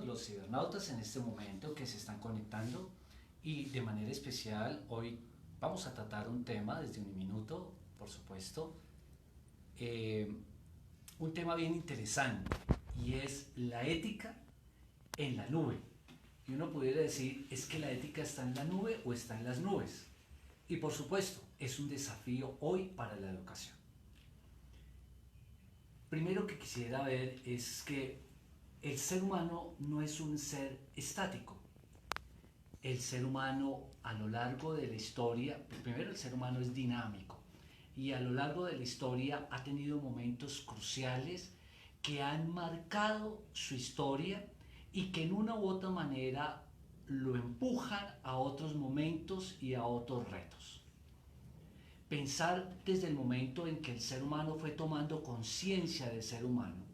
los cibernautas en este momento que se están conectando y de manera especial hoy vamos a tratar un tema desde un minuto, por supuesto, un tema bien interesante y es la ética en la nube. Y uno pudiera decir, ¿es que la ética está en la nube o está en las nubes? Y por supuesto, es un desafío hoy para la educación. Primero que quisiera ver es que el ser humano no es un ser estático. El ser humano a lo largo de la historia, primero el ser humano es dinámico y a lo largo de la historia ha tenido momentos cruciales que han marcado su historia y que en una u otra manera lo empujan a otros momentos y a otros retos. Pensar desde el momento en que el ser humano fue tomando conciencia de ser humano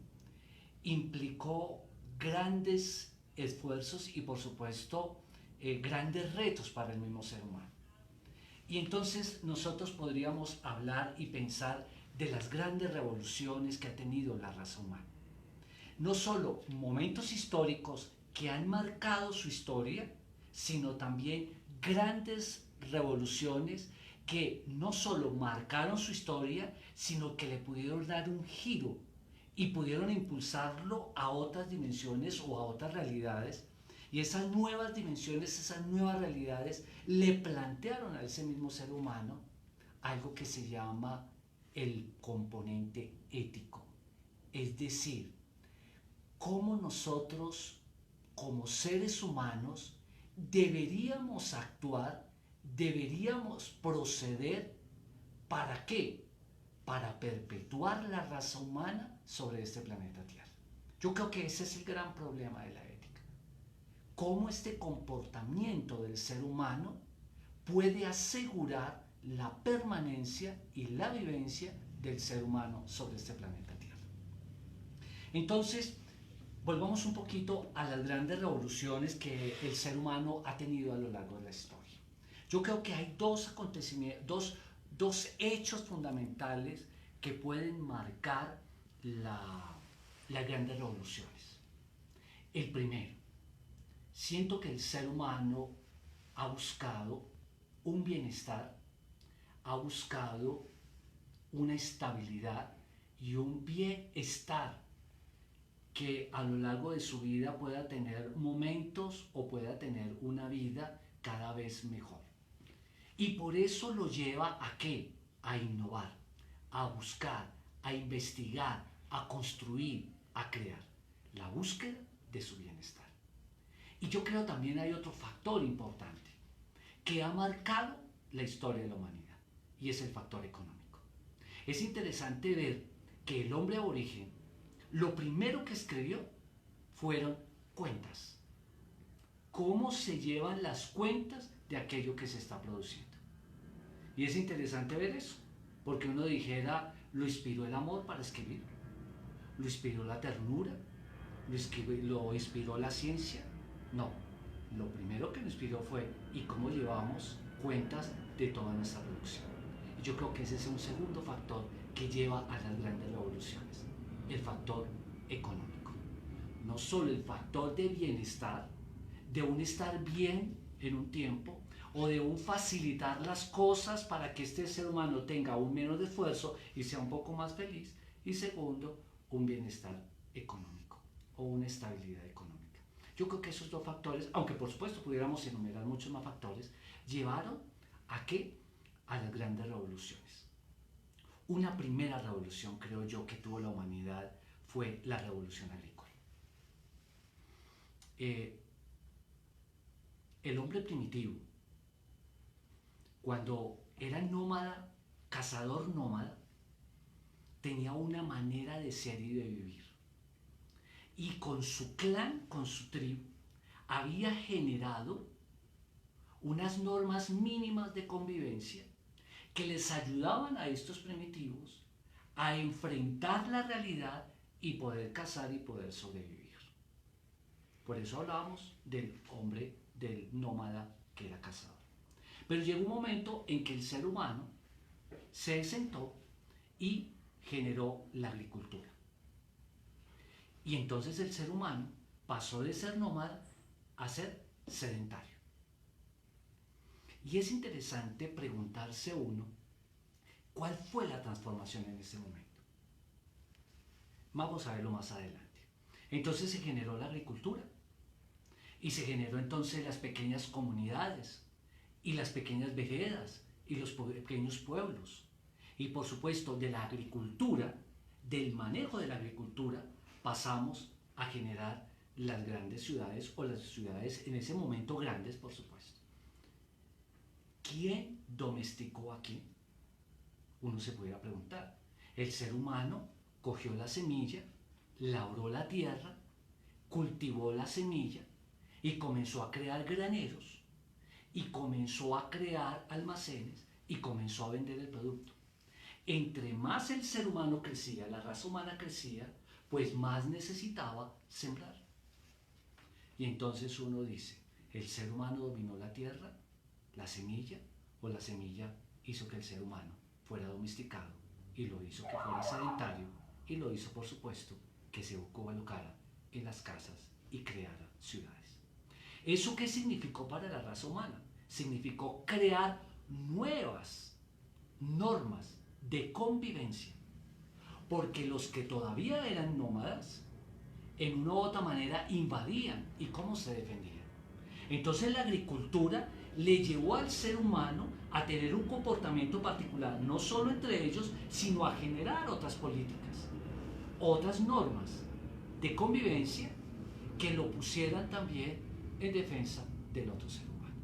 implicó grandes esfuerzos y por supuesto grandes retos para el mismo ser humano. Y entonces nosotros podríamos hablar y pensar de las grandes revoluciones que ha tenido la raza humana. No solo momentos históricos que han marcado su historia, sino también grandes revoluciones que no solo marcaron su historia, sino que le pudieron dar un giro y pudieron impulsarlo a otras dimensiones o a otras realidades. Y esas nuevas dimensiones, esas nuevas realidades le plantearon a ese mismo ser humano algo que se llama el componente ético. Es decir, cómo nosotros como seres humanos deberíamos actuar, deberíamos proceder. ¿Para qué? Para perpetuar la raza humana sobre este planeta Tierra. Yo creo que ese es el gran problema de la ética. Cómo este comportamiento del ser humano puede asegurar la permanencia y la vivencia del ser humano sobre este planeta Tierra. Entonces, volvamos un poquito a las grandes revoluciones que el ser humano ha tenido a lo largo de la historia. Yo creo que hay dos acontecimientos, dos hechos fundamentales que pueden marcar las grandes revoluciones. El primero, siento que el ser humano ha buscado un bienestar, ha buscado una estabilidad y un bienestar que a lo largo de su vida pueda tener momentos o pueda tener una vida cada vez mejor. Y por eso lo lleva ¿a qué? A innovar, a buscar, a investigar, a construir, a crear. La búsqueda de su bienestar. Y yo creo también hay otro factor importante que ha marcado la historia de la humanidad y es el factor económico. Es interesante ver que el hombre aborigen lo primero que escribió fueron cuentas. ¿Cómo se llevan las cuentas de aquello que se está produciendo? Y es interesante ver eso, porque uno dijera, lo inspiró el amor para escribir, lo inspiró la ternura, lo inspiró la ciencia. No, lo primero que lo inspiró fue y cómo llevamos cuentas de toda nuestra producción. Y yo creo que ese es un segundo factor que lleva a las grandes revoluciones, el factor económico. No solo el factor de bienestar, de un estar bien en un tiempo, o de un facilitar las cosas para que este ser humano tenga un menos de esfuerzo y sea un poco más feliz. Y segundo, un bienestar económico o una estabilidad económica. Yo creo que esos dos factores, aunque por supuesto pudiéramos enumerar muchos más factores, llevaron ¿a qué? A las grandes revoluciones. Una primera revolución, creo yo, que tuvo la humanidad fue la revolución agrícola. El hombre primitivo, cuando era nómada, cazador nómada, tenía una manera de ser y de vivir. Y con su clan, con su tribu, había generado unas normas mínimas de convivencia que les ayudaban a estos primitivos a enfrentar la realidad y poder cazar y poder sobrevivir. Por eso hablábamos del hombre, del nómada que era cazador. Pero llegó un momento en que el ser humano se sentó y generó la agricultura. Y entonces el ser humano pasó de ser nómada a ser sedentario. Y es interesante preguntarse uno, ¿cuál fue la transformación en ese momento? Vamos a verlo más adelante. Entonces se generó la agricultura y se generó entonces las pequeñas comunidades y las pequeñas veredas y los pequeños pueblos. Y por supuesto de la agricultura, del manejo de la agricultura, pasamos a generar las grandes ciudades o las ciudades en ese momento grandes, por supuesto. ¿Quién domesticó a quién? Uno se pudiera preguntar. El ser humano cogió la semilla, labró la tierra, cultivó la semilla y comenzó a crear graneros y comenzó a crear almacenes y comenzó a vender el producto. Entre más el ser humano crecía, la raza humana crecía, pues más necesitaba sembrar. Y entonces uno dice, ¿el ser humano dominó la tierra, la semilla, o la semilla hizo que el ser humano fuera domesticado y lo hizo que fuera sedentario y lo hizo, por supuesto, que se colocara en las casas y creara ciudades? ¿Eso qué significó para la raza humana? Significó crear nuevas normas de convivencia, porque los que todavía eran nómadas, en una u otra manera invadían. ¿Y cómo se defendían? Entonces la agricultura le llevó al ser humano a tener un comportamiento particular, no solo entre ellos, sino a generar otras políticas, otras normas de convivencia que lo pusieran también en defensa del otro ser humano.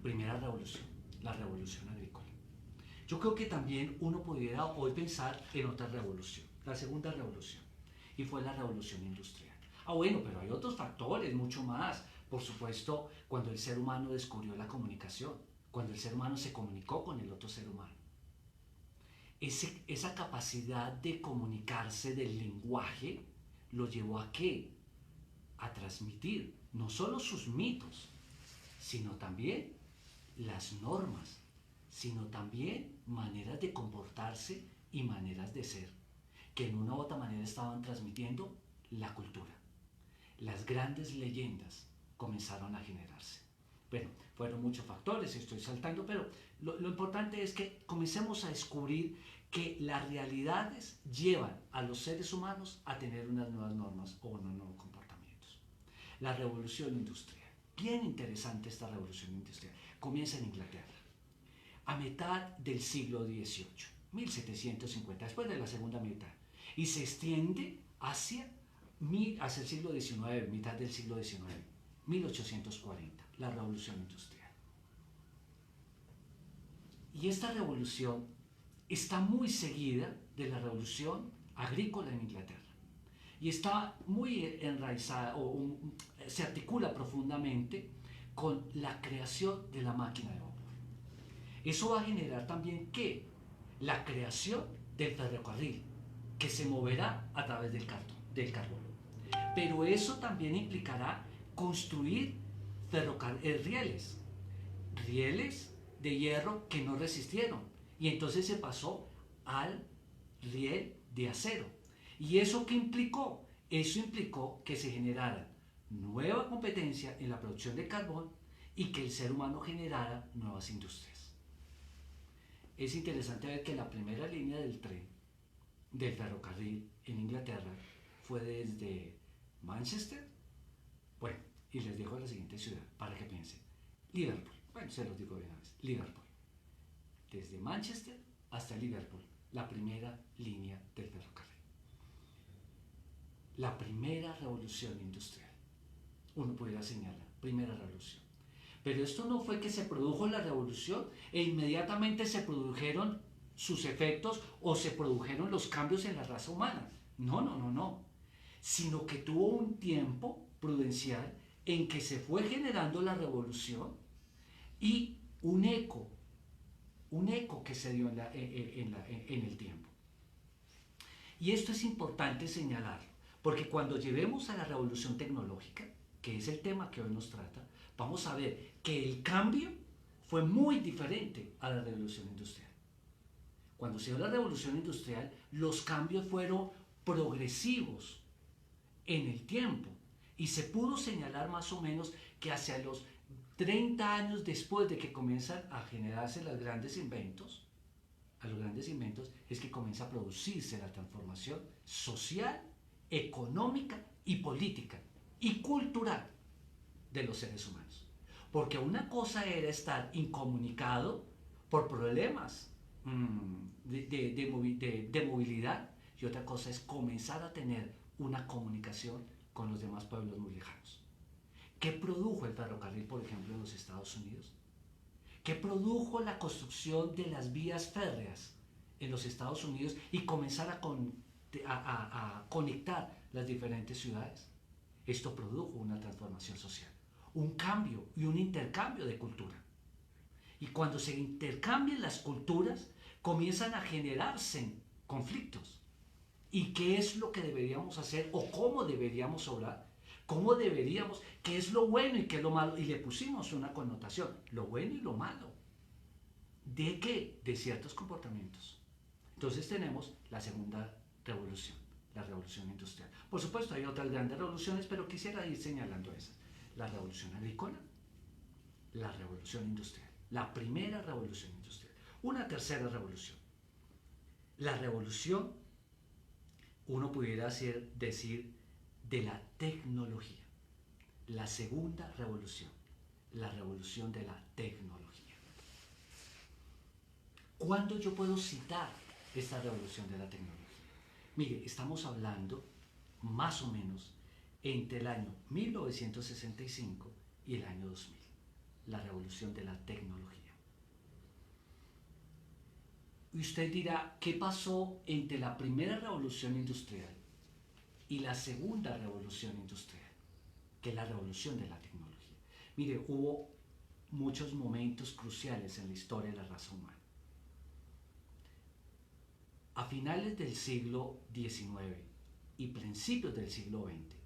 Primera revolución, la revolución agrícola. Yo creo que también uno pudiera hoy pensar en otra revolución, la segunda revolución, y fue la revolución industrial. Bueno, pero hay otros factores, mucho más. Por supuesto, cuando el ser humano descubrió la comunicación, cuando el ser humano se comunicó con el otro ser humano. Esa capacidad de comunicarse del lenguaje lo llevó ¿a qué? A transmitir no solo sus mitos, sino también las normas, sino también maneras de comportarse y maneras de ser, que en una u otra manera estaban transmitiendo la cultura. Las grandes leyendas comenzaron a generarse. Bueno, fueron muchos factores, estoy saltando, pero lo importante es que comencemos a descubrir que las realidades llevan a los seres humanos a tener unas nuevas normas o unos nuevos comportamientos. La revolución industrial. Bien interesante esta revolución industrial. Comienza en Inglaterra, a mitad del siglo XVIII, 1750, después de la segunda mitad, y se extiende hacia el siglo XIX, mitad del siglo XIX, 1840, la revolución industrial. Y esta revolución está muy seguida de la revolución agrícola en Inglaterra. Y está muy enraizada, se articula profundamente con la creación de la máquina de vapor. Eso va a generar también ¿qué? La creación del ferrocarril, que se moverá a través del carbón. Pero eso también implicará construir rieles de hierro que no resistieron. Y entonces se pasó al riel de acero. ¿Y eso qué implicó? Eso implicó que se generara nueva competencia en la producción de carbón y que el ser humano generara nuevas industrias. Es interesante ver que la primera línea del tren, del ferrocarril en Inglaterra, fue desde Manchester, bueno, y les dejo la siguiente ciudad para que piensen, Liverpool, bueno, se los digo de una vez, Liverpool, desde Manchester hasta Liverpool, la primera línea del ferrocarril. La primera revolución industrial, uno pudiera señalar, primera revolución. Pero esto no fue que se produjo la revolución e inmediatamente se produjeron sus efectos o se produjeron los cambios en la raza humana. No. Sino que tuvo un tiempo prudencial en que se fue generando la revolución y un eco que se dio en el tiempo. Y esto es importante señalarlo, porque cuando lleguemos a la revolución tecnológica, que es el tema que hoy nos trata, vamos a ver que el cambio fue muy diferente a la revolución industrial. Cuando se dio la revolución industrial, los cambios fueron progresivos en el tiempo. Y se pudo señalar más o menos que hacia los 30 años después de que comienzan a generarse los grandes inventos, es que comienza a producirse la transformación social, económica y política y cultural de los seres humanos. Porque una cosa era estar incomunicado por problemas de movilidad, y otra cosa es comenzar a tener una comunicación con los demás pueblos muy lejanos. ¿Qué produjo el ferrocarril, por ejemplo, en los Estados Unidos? ¿Qué produjo la construcción de las vías férreas en los Estados Unidos y comenzar a conectar las diferentes ciudades? Esto produjo una transformación social, un cambio y un intercambio de cultura. Y cuando se intercambian las culturas, comienzan a generarse conflictos. ¿Y qué es lo que deberíamos hacer o cómo deberíamos obrar? ¿Cómo deberíamos? ¿Qué es lo bueno y qué es lo malo? Y le pusimos una connotación, lo bueno y lo malo. ¿De qué? De ciertos comportamientos. Entonces tenemos la segunda revolución, la revolución industrial. Por supuesto hay otras grandes revoluciones, pero quisiera ir señalando esas. La revolución agrícola, la revolución industrial, la primera revolución industrial. Una tercera revolución, la revolución, uno pudiera decir, de la tecnología. La segunda revolución, la revolución de la tecnología. ¿Cuándo yo puedo citar esta revolución de la tecnología? Mire, estamos hablando más o menos entre el año 1965 y el año 2000, la revolución de la tecnología. Y usted dirá, ¿qué pasó entre la primera revolución industrial y la segunda revolución industrial, que es la revolución de la tecnología? Mire, hubo muchos momentos cruciales en la historia de la raza humana. A finales del siglo XIX y principios del siglo XX,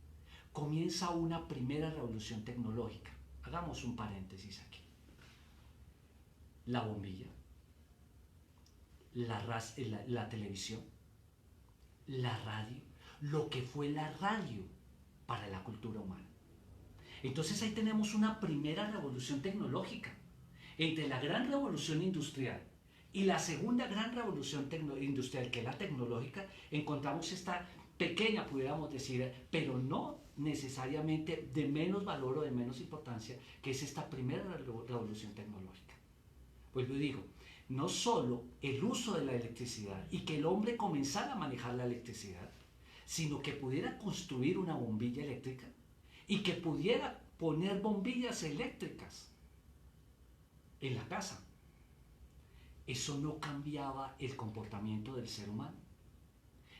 comienza una primera revolución tecnológica. Hagamos un paréntesis aquí. La bombilla, la televisión, la radio, lo que fue la radio para la cultura humana. Entonces ahí tenemos una primera revolución tecnológica. Entre la gran revolución industrial y la segunda gran revolución industrial, que es la tecnológica, encontramos esta pequeña, pudiéramos decir, pero no necesariamente de menos valor o de menos importancia, que es esta primera revolución tecnológica. Pues yo digo, no solo el uso de la electricidad y que el hombre comenzara a manejar la electricidad, sino que pudiera construir una bombilla eléctrica y que pudiera poner bombillas eléctricas en la casa. Eso no cambiaba el comportamiento del ser humano.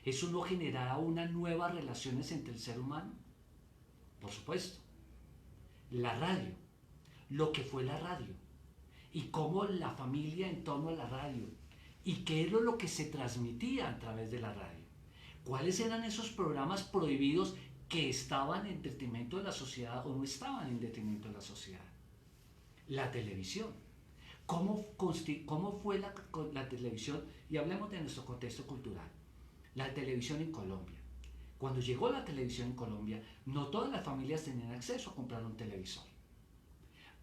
Eso no generaba unas nuevas relaciones entre el ser humano. Por supuesto, la radio, lo que fue la radio, y cómo la familia en torno a la radio, y qué era lo que se transmitía a través de la radio. ¿Cuáles eran esos programas prohibidos que estaban en detrimento de la sociedad o no estaban en detrimento de la sociedad? La televisión. ¿Cómo fue la televisión? Y hablemos de nuestro contexto cultural. La televisión en Colombia. Cuando llegó la televisión en Colombia, no todas las familias tenían acceso a comprar un televisor.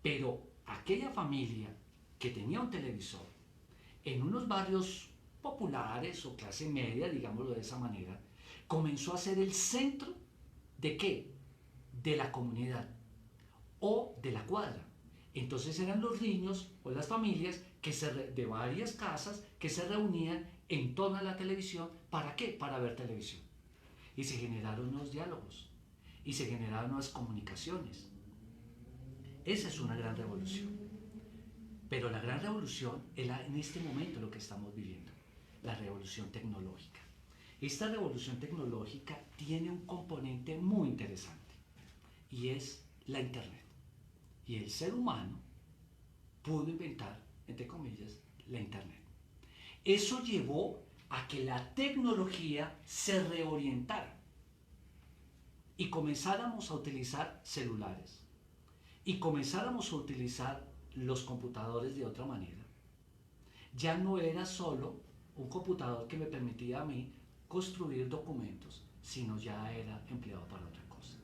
Pero aquella familia que tenía un televisor, en unos barrios populares o clase media, digámoslo de esa manera, comenzó a ser el centro ¿de qué? De la comunidad o de la cuadra. Entonces eran los niños o las familias de varias casas que se reunían en torno a la televisión. ¿Para qué? Para ver televisión. Y se generaron nuevos diálogos y se generaron nuevas comunicaciones. Esa es una gran revolución. Pero la gran revolución es en este momento lo que estamos viviendo, la revolución tecnológica. Esta revolución tecnológica tiene un componente muy interesante y es la Internet. Y el ser humano pudo inventar, entre comillas, la Internet. Eso llevó a que la tecnología se reorientara y comenzáramos a utilizar celulares y comenzáramos a utilizar los computadores de otra manera. Ya no era solo un computador que me permitía a mí construir documentos, sino ya era empleado para otra cosa.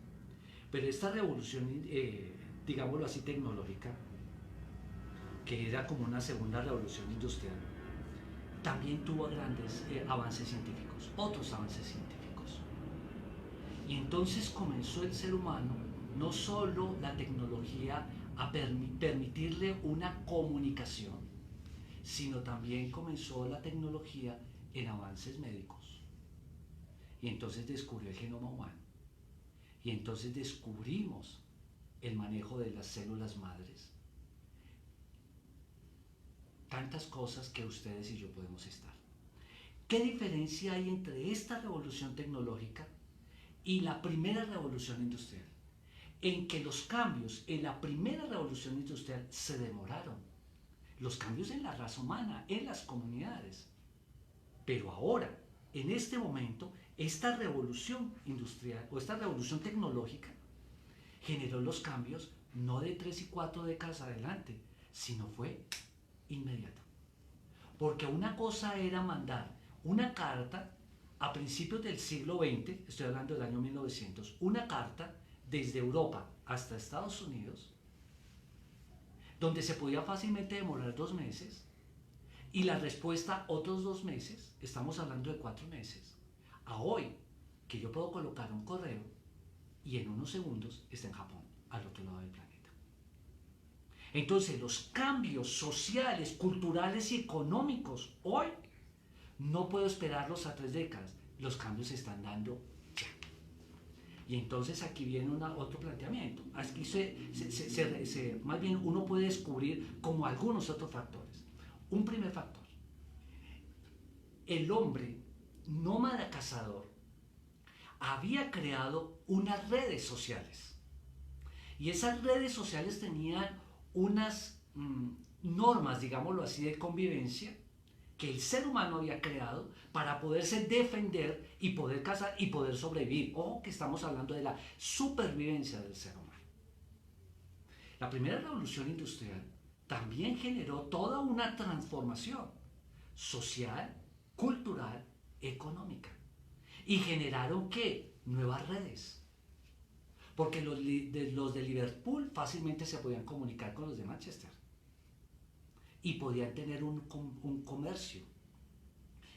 Pero esta revolución, digámoslo así, tecnológica, que era como una segunda revolución industrial, también tuvo grandes avances científicos, otros avances científicos. Y entonces comenzó el ser humano, no solo la tecnología, a permitirle una comunicación, sino también comenzó la tecnología en avances médicos. Y entonces descubrió el genoma humano. Y entonces descubrimos el manejo de las células madres. Tantas cosas que ustedes y yo podemos estar. ¿Qué diferencia hay entre esta revolución tecnológica y la primera revolución industrial? En que los cambios en la primera revolución industrial se demoraron. Los cambios en la raza humana, en las comunidades. Pero ahora, en este momento, esta revolución industrial o esta revolución tecnológica generó los cambios no de 3 y 4 décadas adelante, sino fue inmediato. Porque una cosa era mandar una carta a principios del siglo XX, estoy hablando del año 1900, una carta desde Europa hasta Estados Unidos, donde se podía fácilmente demorar 2 meses, y la respuesta otros 2 meses, estamos hablando de 4 meses. A hoy, que yo puedo colocar un correo y en unos segundos está en Japón, al otro lado del planeta. Entonces, los cambios sociales, culturales y económicos hoy, no puedo esperarlos a 3 décadas. Los cambios se están dando ya. Y entonces aquí viene otro planteamiento. Aquí más bien uno puede descubrir como algunos otros factores. Un primer factor. El hombre nómada cazador había creado unas redes sociales. Y esas redes sociales tenían unas normas, digámoslo así, de convivencia que el ser humano había creado para poderse defender y poder cazar y poder sobrevivir. Ojo que estamos hablando de la supervivencia del ser humano. La primera revolución industrial también generó toda una transformación social, cultural, económica. ¿Y generaron qué? Nuevas redes. Porque los de Liverpool fácilmente se podían comunicar con los de Manchester. Y podían tener un comercio.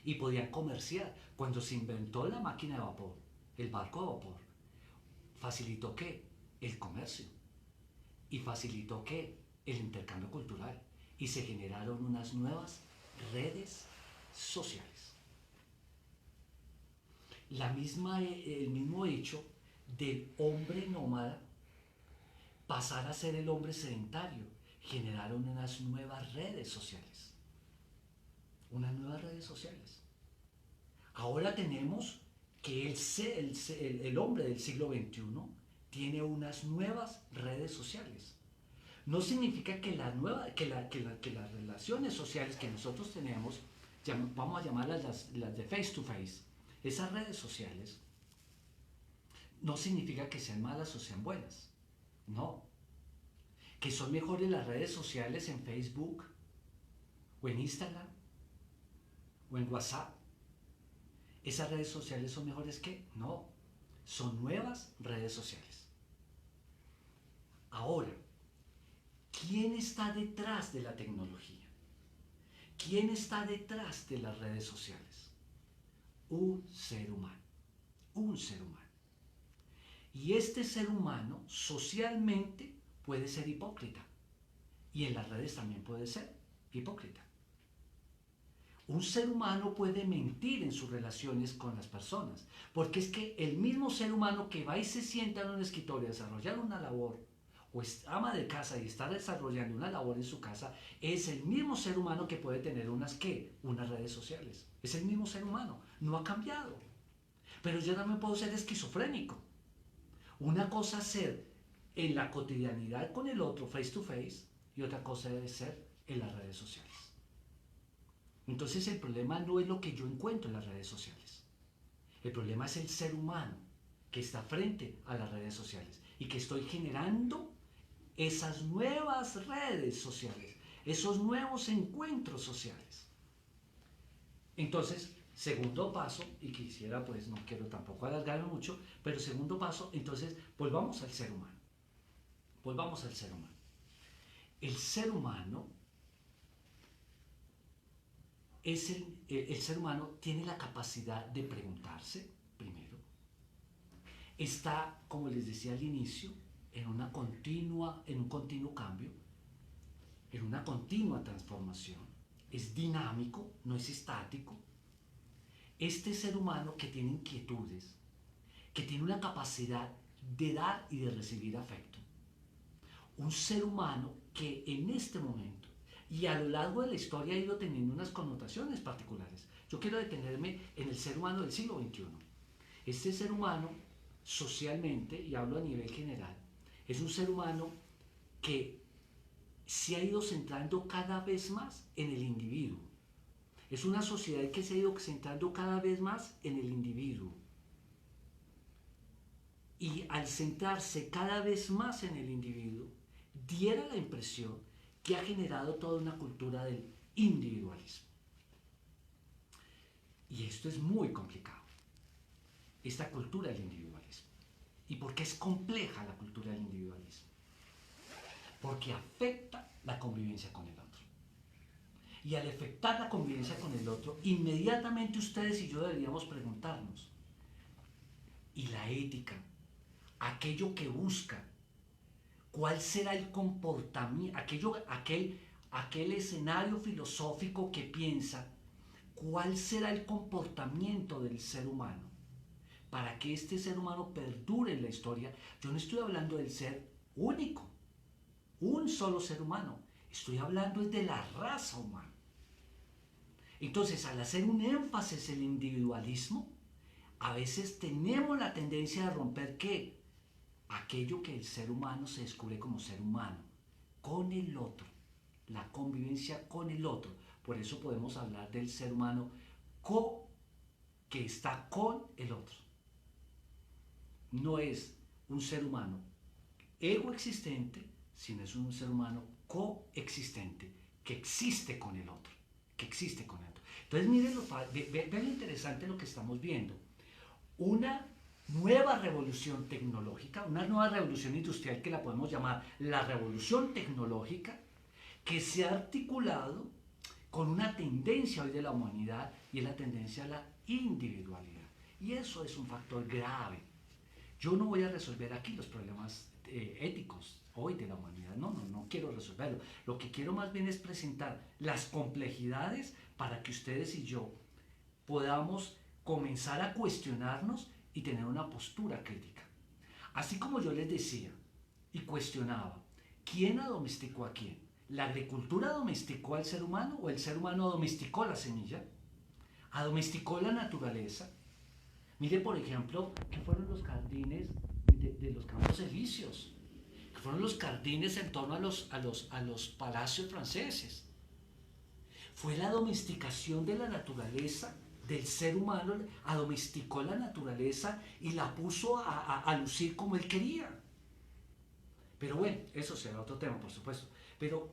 Y podían comerciar. Cuando se inventó la máquina de vapor, el barco de vapor, ¿facilitó qué? El comercio. Y facilitó qué? El intercambio cultural. Y se generaron unas nuevas redes sociales. El mismo hecho del hombre nómada pasar a ser el hombre sedentario generaron unas nuevas redes sociales. Unas nuevas redes sociales. Ahora tenemos que el hombre del siglo XXI tiene unas nuevas redes sociales. No significa que las relaciones sociales que nosotros tenemos, vamos a llamarlas las de face to face, esas redes sociales, no significa que sean malas o sean buenas. No. Que son mejores las redes sociales en Facebook, o en Instagram, o en WhatsApp. ¿Esas redes sociales son mejores que? No. Son nuevas redes sociales. Ahora, ¿quién está detrás de la tecnología? ¿Quién está detrás de las redes sociales? Un ser humano. Un ser humano. Y este ser humano socialmente puede ser hipócrita. Y en las redes también puede ser hipócrita. Un ser humano puede mentir en sus relaciones con las personas. Porque es que el mismo ser humano que va y se sienta en un escritorio a desarrollar una labor, o es ama de casa y está desarrollando una labor en su casa, es el mismo ser humano que puede tener unas redes sociales. Es el mismo ser humano. No ha cambiado. Pero yo también puedo ser esquizofrénico. Una cosa es ser en la cotidianidad con el otro, face to face, y otra cosa debe ser en las redes sociales. Entonces el problema no es lo que yo encuentro en las redes sociales. El problema es el ser humano que está frente a las redes sociales y que estoy generando esas nuevas redes sociales, esos nuevos encuentros sociales. Entonces, Segundo paso, y quisiera, pues no quiero tampoco alargarme mucho, pero segundo paso, entonces volvamos al ser humano. Volvamos al ser humano. El ser humano el ser humano tiene la capacidad de preguntarse, primero. Está, como les decía al inicio, en un continuo cambio, en una continua transformación. Es dinámico, no es estático. Este ser humano que tiene inquietudes, que tiene una capacidad de dar y de recibir afecto. Un ser humano que en este momento y a lo largo de la historia ha ido teniendo unas connotaciones particulares. Yo quiero detenerme en el ser humano del siglo XXI. Este ser humano, socialmente, y hablo a nivel general, es un ser humano que se ha ido centrando cada vez más en el individuo. Es una sociedad que se ha ido centrando cada vez más en el individuo. Y al centrarse cada vez más en el individuo, diera la impresión que ha generado toda una cultura del individualismo. Y esto es muy complicado, esta cultura del individualismo. ¿Y por qué es compleja la cultura del individualismo? Porque afecta la convivencia con el otro. Y al afectar la convivencia con el otro, inmediatamente ustedes y yo deberíamos preguntarnos, ¿y la ética? Aquello que busca, ¿cuál será el comportamiento? Aquel escenario filosófico que piensa, ¿cuál será el comportamiento del ser humano? Para que este ser humano perdure en la historia. Yo no estoy hablando del ser único, un solo ser humano. Estoy hablando de la raza humana. Entonces, al hacer un énfasis en el individualismo, a veces tenemos la tendencia de romper ¿qué? Aquello que el ser humano se descubre como ser humano, con el otro, la convivencia con el otro. Por eso podemos hablar del ser humano que está con el otro. No es un ser humano egoexistente, sino es un ser humano coexistente, que existe con el otro, que existe con el otro. Entonces miren vean lo interesante lo que estamos viendo. Una nueva revolución tecnológica, una nueva revolución industrial que la podemos llamar la revolución tecnológica, que se ha articulado con una tendencia hoy de la humanidad y es la tendencia a la individualidad. Y eso es un factor grave. Yo no voy a resolver aquí los problemas éticos hoy de la humanidad, no quiero resolverlo. Lo que quiero más bien es presentar las complejidades para que ustedes y yo podamos comenzar a cuestionarnos y tener una postura crítica. Así como yo les decía y cuestionaba, ¿quién domesticó a quién? ¿La agricultura domesticó al ser humano o el ser humano domesticó la semilla? ¿Domesticó la naturaleza? Mire, por ejemplo, ¿qué fueron los jardines de los campos elíseos? ¿Qué fueron los jardines en torno a los palacios franceses? Fue la domesticación de la naturaleza, del ser humano, domesticó la naturaleza y la puso a lucir como él quería. Pero bueno, eso será otro tema, por supuesto. Pero,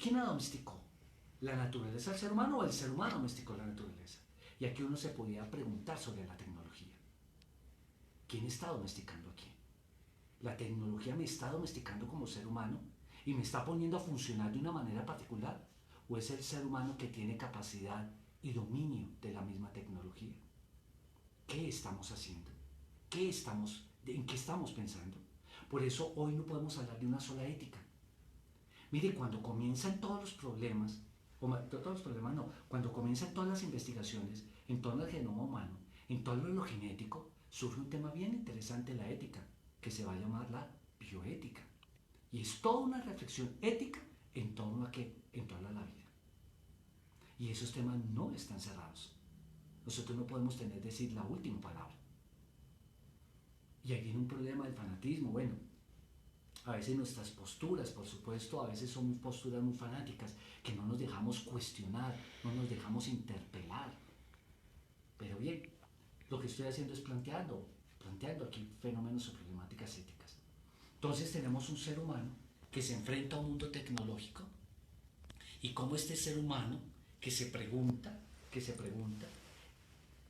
¿quién la domesticó? ¿La naturaleza al ser humano o el ser humano domesticó la naturaleza? Y aquí uno se podía preguntar sobre la tecnología. ¿Quién está domesticando a quién? ¿La tecnología me está domesticando como ser humano y me está poniendo a funcionar de una manera particular? ¿O es el ser humano que tiene capacidad y dominio de la misma tecnología? ¿Qué estamos haciendo? ¿En qué estamos pensando? Por eso hoy no podemos hablar de una sola ética. Mire, cuando comienzan todos los problemas, cuando comienzan todas las investigaciones en torno al genoma humano, en torno a lo genético, surge un tema bien interesante en la ética, que se va a llamar la bioética. Y es toda una reflexión ética en torno a qué, en torno a la vida. Y esos temas no están cerrados. Nosotros no podemos decir la última palabra. Y ahí viene un problema del fanatismo. Bueno, a veces nuestras posturas, por supuesto, a veces son posturas muy fanáticas, que no nos dejamos cuestionar, no nos dejamos interpelar. Pero bien, lo que estoy haciendo es planteando aquí fenómenos o problemáticas éticas. Entonces tenemos un ser humano que se enfrenta a un mundo tecnológico y cómo este ser humano que se pregunta,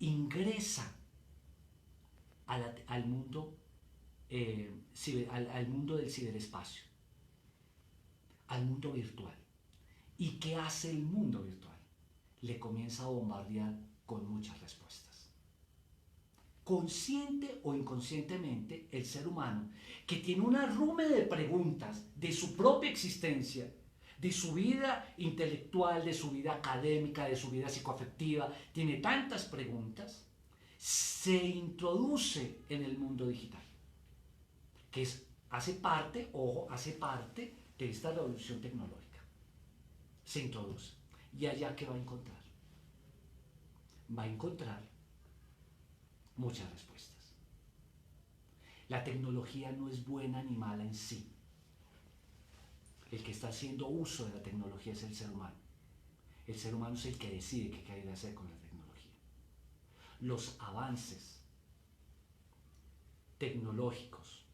ingresa al mundo, al mundo del ciberespacio, al mundo virtual. ¿Y qué hace el mundo virtual? Le comienza a bombardear con muchas respuestas. Consciente o inconscientemente, el ser humano, que tiene un arrume de preguntas de su propia existencia, de su vida intelectual, de su vida académica, de su vida psicoafectiva, tiene tantas preguntas, se introduce en el mundo digital, que hace parte, ojo, hace parte de esta revolución tecnológica. Se introduce. ¿Y allá qué va a encontrar? Va a encontrar muchas respuestas. La tecnología no es buena ni mala en sí. El que está haciendo uso de la tecnología es el ser humano. El ser humano es el que decide qué quiere hacer con la tecnología. Los avances tecnológicos,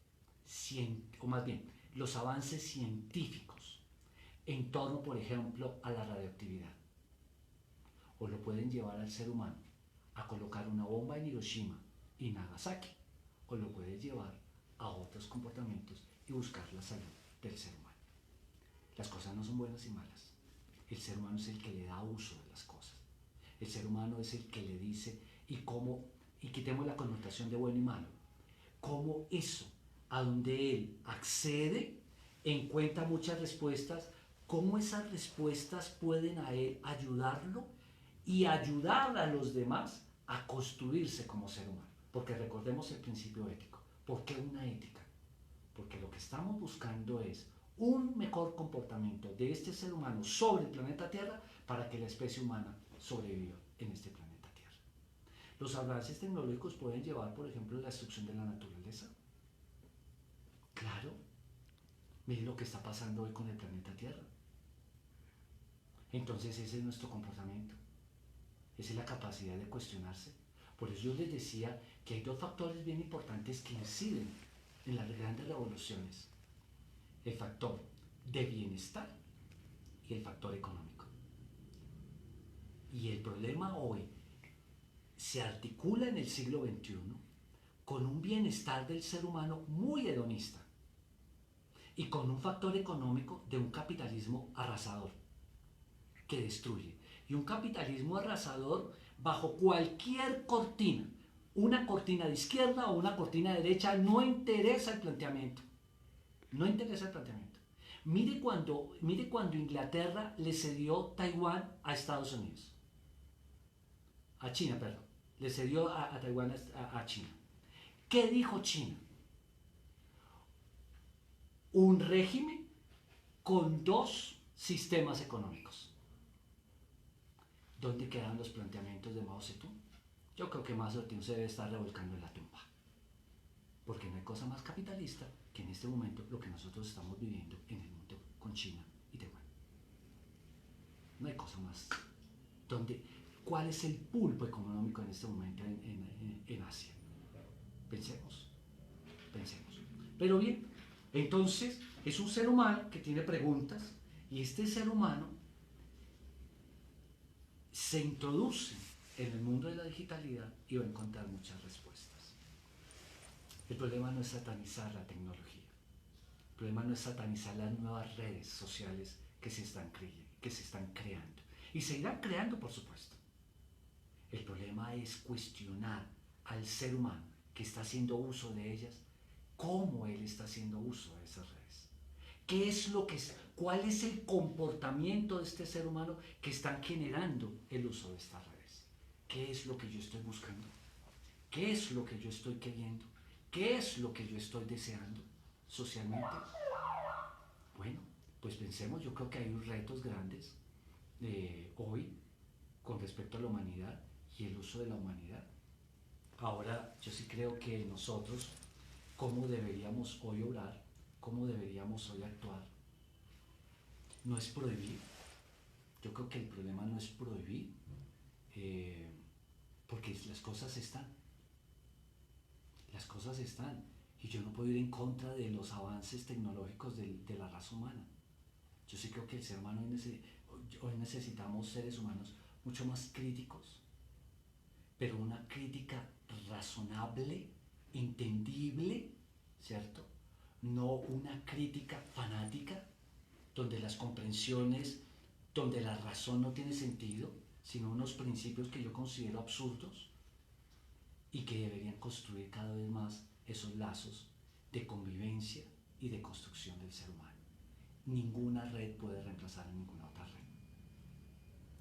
o más bien, los avances científicos en torno, por ejemplo, a la radioactividad, o lo pueden llevar al ser humano a colocar una bomba en Hiroshima y Nagasaki, o lo puede llevar a otros comportamientos y buscar la salud del ser humano. Las cosas no son buenas y malas. El ser humano es el que le da uso de las cosas. El ser humano es el que le dice y cómo, y quitemos la connotación de bueno y malo, cómo eso, a donde él accede, encuentra muchas respuestas, cómo esas respuestas pueden a él ayudarlo y ayudar a los demás a construirse como ser humano. Porque recordemos el principio ético. ¿Por qué una ética? Porque lo que estamos buscando es un mejor comportamiento de este ser humano sobre el planeta Tierra para que la especie humana sobreviva en este planeta Tierra. Los avances tecnológicos pueden llevar, por ejemplo, a la destrucción de la naturaleza. Claro, miren lo que está pasando hoy con el planeta Tierra. Entonces ese es nuestro comportamiento. Esa es la capacidad de cuestionarse. Por eso yo les decía que hay dos factores bien importantes que inciden en las grandes revoluciones. El factor de bienestar y el factor económico. Y el problema hoy se articula en el siglo XXI con un bienestar del ser humano muy hedonista y con un factor económico de un capitalismo arrasador que destruye. Y un capitalismo arrasador bajo cualquier cortina, una cortina de izquierda o una cortina de derecha, no interesa el planteamiento. No interesa el planteamiento. Mire cuando Inglaterra le cedió Taiwán a Estados Unidos. A China, perdón. Le cedió a Taiwán a China. ¿Qué dijo China? Un régimen con dos sistemas económicos. ¿Dónde quedan los planteamientos de Mao Zedong? Yo creo que Mao Zedong se debe estar revolcando en la tumba. Porque no hay cosa más capitalista que en este momento lo que nosotros estamos viviendo en el mundo con China y Taiwán. No hay cosa más. ¿Cuál es el pulpo económico en este momento en Asia? Pensemos. Pero bien, entonces es un ser humano que tiene preguntas y este ser humano se introduce en el mundo de la digitalidad y va a encontrar muchas respuestas. El problema no es satanizar la tecnología. El problema no es satanizar las nuevas redes sociales que se están creando. Y se irán creando, por supuesto. El problema es cuestionar al ser humano que está haciendo uso de ellas, cómo él está haciendo uso de esas redes. ¿Cuál es el comportamiento de este ser humano que están generando el uso de estas redes? ¿Qué es lo que yo estoy buscando? ¿Qué es lo que yo estoy queriendo? ¿Qué es lo que yo estoy deseando socialmente? Bueno, pues pensemos, yo creo que hay retos grandes hoy con respecto a la humanidad y el uso de la humanidad. Ahora, yo sí creo que nosotros, cómo deberíamos hoy obrar, cómo deberíamos hoy actuar, no es prohibir. Yo creo que el problema no es prohibir, porque las cosas están. Las cosas están. Y yo no puedo ir en contra de los avances tecnológicos de la raza humana. Yo sí creo que el ser humano hoy necesitamos seres humanos mucho más críticos, pero una crítica razonable, entendible, ¿cierto? No una crítica fanática, donde las comprensiones, donde la razón no tiene sentido, sino unos principios que yo considero absurdos y que deberían construir cada vez más esos lazos de convivencia y de construcción del ser humano. Ninguna red puede reemplazar a ninguna otra red.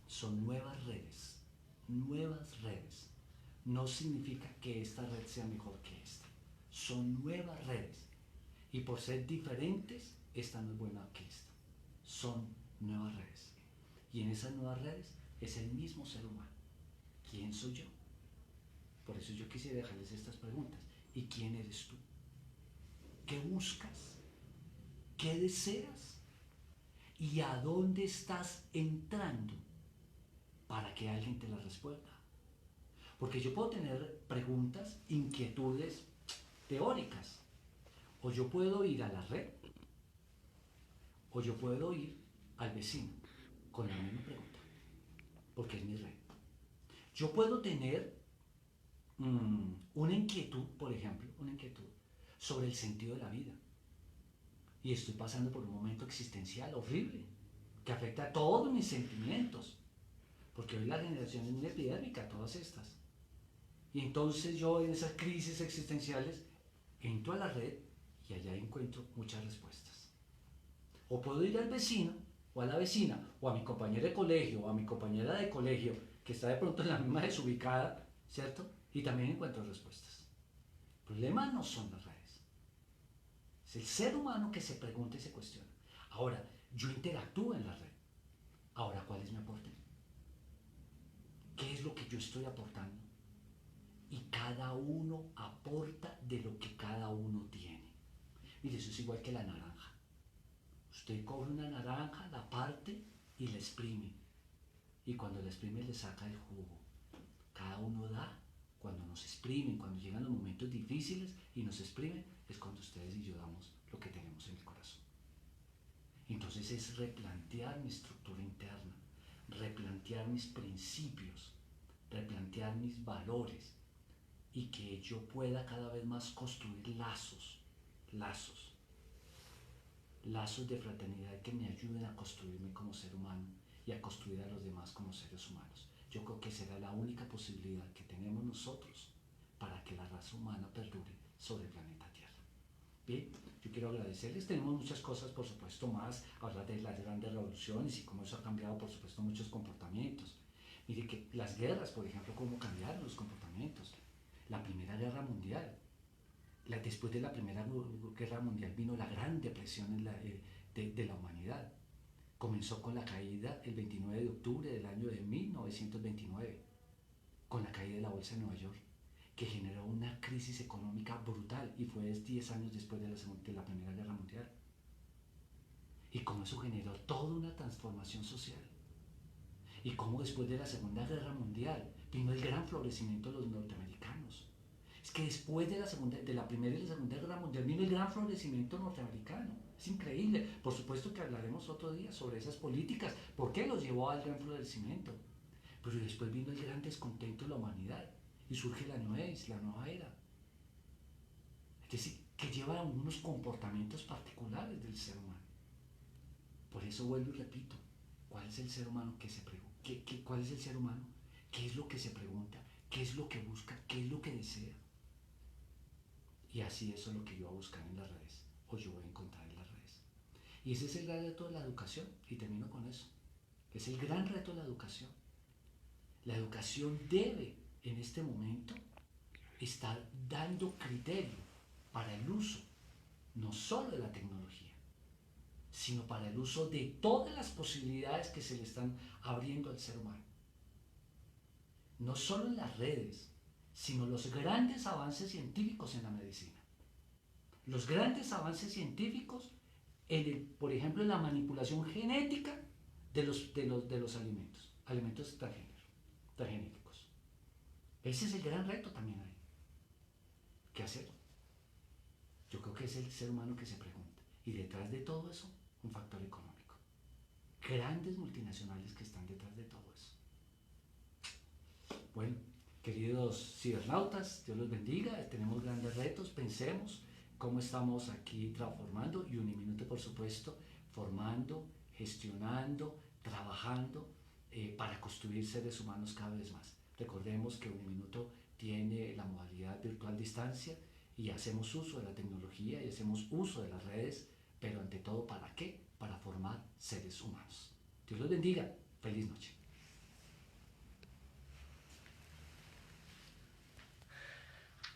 Son nuevas redes, nuevas redes. No significa que esta red sea mejor que esta. Son nuevas redes. Y por ser diferentes, esta no es buena que esta. Son nuevas redes. Y en esas nuevas redes es el mismo ser humano. ¿Quién soy yo? Por eso yo quisiera dejarles estas preguntas. ¿Y quién eres tú? ¿Qué buscas? ¿Qué deseas? ¿Y a dónde estás entrando para que alguien te las responda? Porque yo puedo tener preguntas, inquietudes teóricas. O yo puedo ir a la red, o yo puedo ir al vecino con la misma pregunta, porque es mi red. Yo puedo tener una inquietud, por ejemplo, una inquietud sobre el sentido de la vida. Y estoy pasando por un momento existencial horrible, que afecta a todos mis sentimientos, porque hoy la generación es muy epidémica, todas estas. Y entonces yo en esas crisis existenciales entro a la red y allá encuentro muchas respuestas. O puedo ir al vecino o a la vecina o a mi compañera de colegio o a mi compañera de colegio que está de pronto en la misma desubicada, ¿cierto? Y también encuentro respuestas. El problema no son las redes. Es el ser humano que se pregunta y se cuestiona. Ahora, yo interactúo en la red. Ahora, ¿cuál es mi aporte? ¿Qué es lo que yo estoy aportando? Y cada uno aporta de lo que cada uno tiene. Mire, eso es igual que la naranja. Usted coge una naranja, la parte y la exprime. Y cuando la exprime le saca el jugo. Cada uno da. Cuando nos exprimen, cuando llegan los momentos difíciles y nos exprimen, es cuando ustedes y yo damos lo que tenemos en el corazón. Entonces es replantear mi estructura interna, replantear mis principios, replantear mis valores y que yo pueda cada vez más construir lazos de fraternidad que me ayuden a construirme como ser humano y a construir a los demás como seres humanos. Yo creo que será la única posibilidad que tenemos nosotros para que la raza humana perdure sobre el planeta Tierra. Bien, yo quiero agradecerles. Tenemos muchas cosas, por supuesto, más, hablar de las grandes revoluciones y cómo eso ha cambiado, por supuesto, muchos comportamientos. Mire que las guerras, por ejemplo, cómo cambiaron los comportamientos. La Primera Guerra Mundial. Después de la Primera Guerra Mundial vino la Gran Depresión de la humanidad. Comenzó con la caída el 29 de octubre del año de 1929, con la caída de la Bolsa de Nueva York, que generó una crisis económica brutal y fue 10 años después de la Primera Guerra Mundial. Y cómo eso generó toda una transformación social. Y cómo después de la Segunda Guerra Mundial vino el gran florecimiento de los norteamericanos. Es que después de la Primera y la Segunda Guerra Mundial vino el gran florecimiento norteamericano. Es increíble. Por supuesto que hablaremos otro día sobre esas políticas, por qué los llevó al gran florecimiento. Pero después vino el gran descontento de la humanidad y surge la nueva era. Es decir, que lleva a unos comportamientos particulares del ser humano. Por eso vuelvo y repito, ¿cuál es el ser humano que se pregunta? ¿Cuál es el ser humano? ¿Qué es lo que se pregunta? ¿Qué es lo que busca? ¿Qué es lo que desea? Y así eso es lo que yo voy a buscar en las redes, o yo voy a encontrar en las redes. Y ese es el gran reto de la educación, y termino con eso. Es el gran reto de la educación. La educación debe, en este momento, estar dando criterio para el uso, no solo de la tecnología, sino para el uso de todas las posibilidades que se le están abriendo al ser humano. No solo en las redes, sino los grandes avances científicos en la medicina. Los grandes avances científicos, por ejemplo, en la manipulación genética de los alimentos transgénicos. Ese es el gran reto también ahí. ¿Qué hacer? Yo creo que es el ser humano que se pregunta. Y detrás de todo eso, un factor económico. Grandes multinacionales que están detrás de todo eso. Bueno, Queridos cibernautas, Dios los bendiga, tenemos grandes retos, pensemos cómo estamos aquí transformando y Uniminuto, por supuesto, formando, gestionando, trabajando para construir seres humanos cada vez más. Recordemos que Uniminuto tiene la modalidad virtual distancia y hacemos uso de la tecnología y hacemos uso de las redes, pero ante todo, ¿para qué? Para formar seres humanos. Dios los bendiga. Feliz noche.